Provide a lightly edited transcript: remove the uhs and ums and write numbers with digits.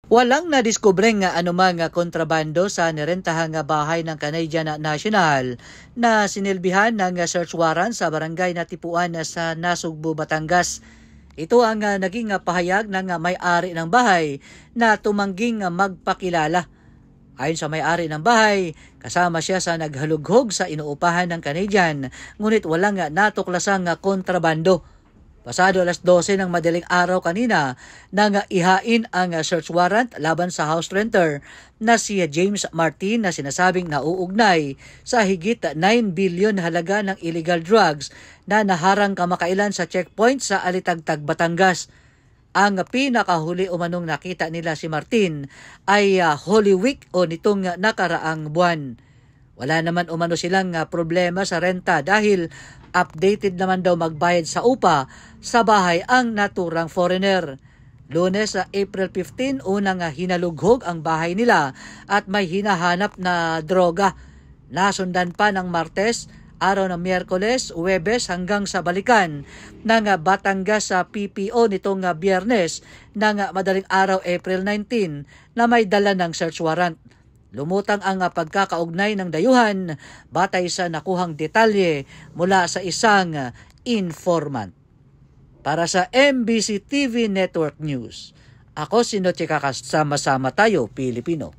Walang nadiskubreng nga anumang kontrabando sa nirentahang bahay ng Canadian National na sinilbihan ng search warrant sa barangay na Tipuan sa Nasugbu, Batangas. Ito ang naging pahayag ng may-ari ng bahay na tumangging magpakilala. Ayon sa may-ari ng bahay, kasama siya sa naghalughog sa inuupahan ng Canadian, ngunit walang natuklasang kontrabando. Pasado alas 12 ng madaling araw kanina nang ihain ang search warrant laban sa house renter na si James Martin na sinasabing nauugnay sa higit 9 billion halaga ng illegal drugs na naharang kamakailan sa checkpoint sa Alitagtag, Batangas. Ang pinakahuli umanong nakita nila si Martin ay Holy Week o nitong nakaraang buwan. Wala naman umano silang problema sa renta dahil updated naman daw magbayad sa upa sa bahay ang naturang foreigner. Lunes sa April 15, unang hinalughog ang bahay nila at may hinahanap na droga. Nasundan pa ng Martes, araw ng Miyerkules, Huwebes hanggang sa balikan ng Batangas sa PPO nitong Biyernes ng madaling araw April 19 na may dala ng search warrant. Lumutang ang pagkakaugnay ng dayuhan batay sa nakuhang detalye mula sa isang informant. Para sa MBC TV Network News, ako si Noche Kakas, sama-sama tayo Pilipino.